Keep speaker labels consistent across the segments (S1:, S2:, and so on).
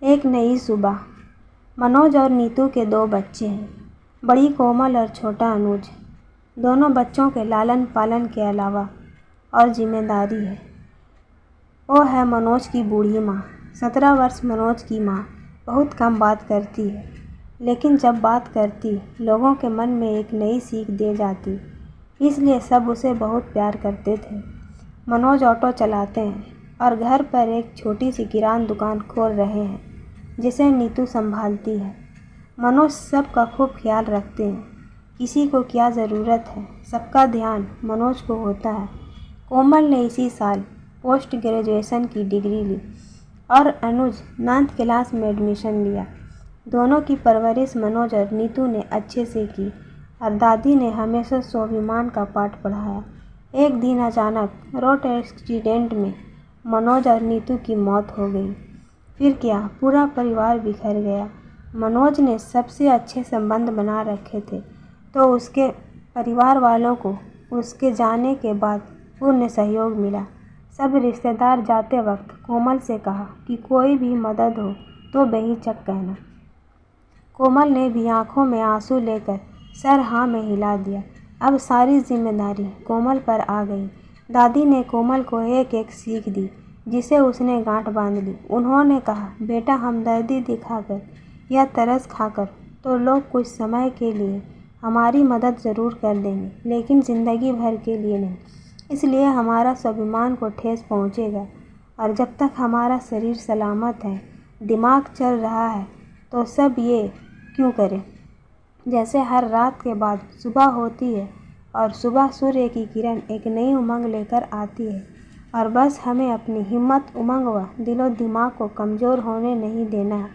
S1: एक नई सुबह। मनोज और नीतू के 2 बच्चे हैं, बड़ी कोमल और छोटा अनुज। दोनों बच्चों के लालन पालन के अलावा और जिम्मेदारी है। वो है मनोज की बूढ़ी माँ। 17 वर्ष मनोज की माँ बहुत कम बात करती है, लेकिन जब बात करती लोगों के मन में एक नई सीख दे जाती, इसलिए सब उसे बहुत प्यार करते थे। मनोज ऑटो चलाते हैं और घर पर एक छोटी सी किराना दुकान खोल रहे हैं, जिसे नीतू संभालती है। मनोज सबका खूब ख्याल रखते हैं, किसी को क्या ज़रूरत है सबका ध्यान मनोज को होता है। कोमल ने इसी साल पोस्ट ग्रेजुएशन की डिग्री ली और अनुज 9th क्लास में एडमिशन लिया। दोनों की परवरिश मनोज और नीतू ने अच्छे से की और दादी ने हमेशा स्वाभिमान का पाठ पढ़ाया। एक दिन अचानक रोड एक्सीडेंट में मनोज और नीतू की मौत हो गई। फिर क्या, पूरा परिवार बिखर गया। मनोज ने सबसे अच्छे संबंध बना रखे थे, तो उसके परिवार वालों को उसके जाने के बाद पूर्ण सहयोग मिला। सब रिश्तेदार जाते वक्त कोमल से कहा कि कोई भी मदद हो तो बेहिचक कहना। कोमल ने भी आंखों में आंसू लेकर सर हाँ में हिला दिया। अब सारी जिम्मेदारी कोमल पर आ गई। दादी ने कोमल को एक एक सीख दी, जिसे उसने गांठ बांध ली। उन्होंने कहा, बेटा, हमदर्दी दिखाकर या तरस खाकर तो लोग कुछ समय के लिए हमारी मदद ज़रूर कर देंगे, लेकिन ज़िंदगी भर के लिए नहीं। इसलिए हमारा स्वाभिमान को ठेस पहुँचेगा, और जब तक हमारा शरीर सलामत है, दिमाग चल रहा है, तो सब ये क्यों करें। जैसे हर रात के बाद सुबह होती है और सुबह सूर्य की किरण एक नई उमंग लेकर आती है, और बस हमें अपनी हिम्मत, उमंग व दिलो दिमाग को कमज़ोर होने नहीं देना है।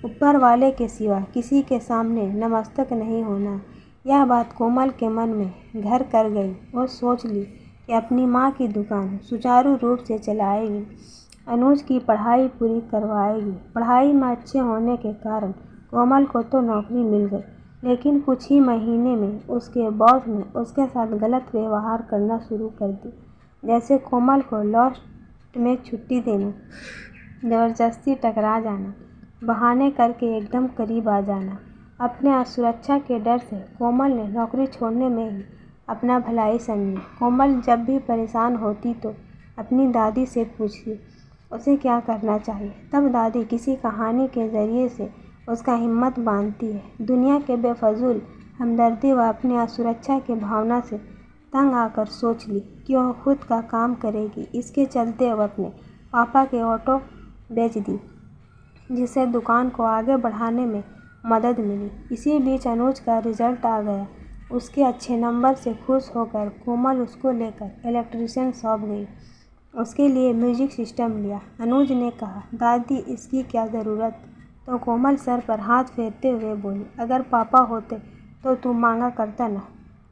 S1: ऊपर वाले के सिवा किसी के सामने नतमस्तक नहीं होना। यह बात कोमल के मन में घर कर गई। वो सोच ली कि अपनी माँ की दुकान सुचारू रूप से चलाएगी, अनुज की पढ़ाई पूरी करवाएगी। पढ़ाई में अच्छे होने के कारण कोमल को तो नौकरी मिल गई, लेकिन कुछ ही महीने में उसके बॉस ने उसके साथ गलत व्यवहार करना शुरू कर दिया। जैसे कोमल को लास्ट में छुट्टी देना, ज़बरदस्ती टकरा जाना, बहाने करके एकदम करीब आ जाना। अपने असुरक्षा के डर से कोमल ने नौकरी छोड़ने में ही अपना भलाई समझी। कोमल जब भी परेशान होती तो अपनी दादी से पूछती उसे क्या करना चाहिए। तब दादी किसी कहानी के ज़रिए से उसका हिम्मत बांधती है। दुनिया के बेफजूल हमदर्दी व अपनी असुरक्षा के भावना से तंग आकर सोच ली कि वह खुद का काम करेगी। इसके चलते वह अपने पापा के ऑटो बेच दी, जिससे दुकान को आगे बढ़ाने में मदद मिली। इसी बीच अनुज का रिजल्ट आ गया। उसके अच्छे नंबर से खुश होकर कोमल उसको लेकर इलेक्ट्रिशियन शॉप गई। उसके लिए म्यूजिक सिस्टम लिया। अनुज ने कहा, दादी, इसकी क्या ज़रूरत। तो कोमल सर पर हाथ फेरते हुए बोली, अगर पापा होते तो तू मांगा करता ना।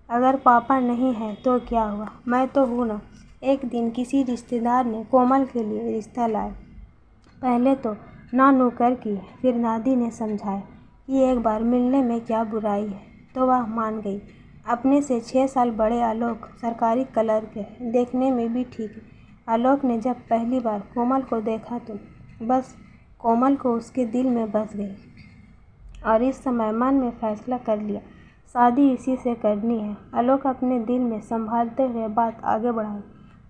S1: अगर पापा नहीं है तो क्या हुआ, मैं तो हूँ ना। एक दिन किसी रिश्तेदार ने कोमल के लिए रिश्ता लाया। पहले तो ना नुकर की, फिर दादी ने समझाया कि एक बार मिलने में क्या बुराई है, तो वह मान गई। अपने से 6 साल बड़े आलोक सरकारी क्लर्क है, देखने में भी ठीक है। आलोक ने जब पहली बार कोमल को देखा तो बस कोमल को उसके दिल में बस गई, और इस समय मन में फैसला कर लिया, शादी इसी से करनी है। आलोक अपने दिल में संभालते हुए बात आगे बढ़ाई।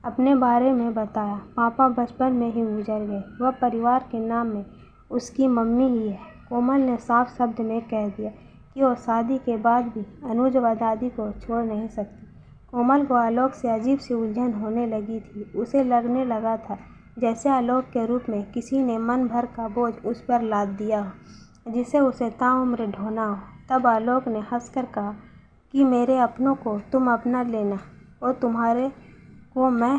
S1: अपने बारे में बताया, पापा बचपन में ही गुजर गए, वह परिवार के नाम में उसकी मम्मी ही है। कोमल ने साफ शब्द में कह दिया कि वो शादी के बाद भी अनुज व दादी को छोड़ नहीं सकती। कोमल को आलोक से अजीब सी उलझन होने लगी थी। उसे लगने लगा था जैसे आलोक के रूप में किसी ने मन भर का बोझ उस पर लाद दिया हो, जिसे उसे ताउम्र ढोना हो। तब आलोक ने हंसकर कहा कि मेरे अपनों को तुम अपना लेना और तुम्हारे को मैं।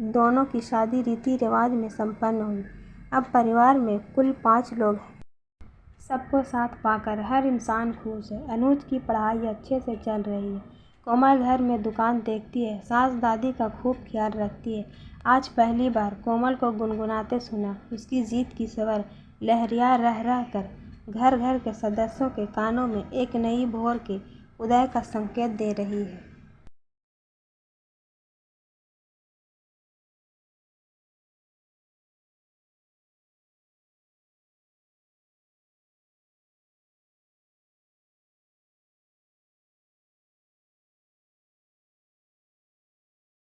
S1: दोनों की शादी रीति रिवाज में संपन्न हुई। अब परिवार में कुल 5 लोग हैं। सबको साथ पाकर हर इंसान खुश है। अनुज की पढ़ाई अच्छे से चल रही है। कोमल घर में दुकान देखती है, सास दादी का खूब ख्याल रखती है। आज पहली बार कोमल को गुनगुनाते सुना। उसकी जीत की खबर लहरिया रह रह कर घर घर के सदस्यों के कानों में एक नई भोर के उदय का संकेत दे रही है।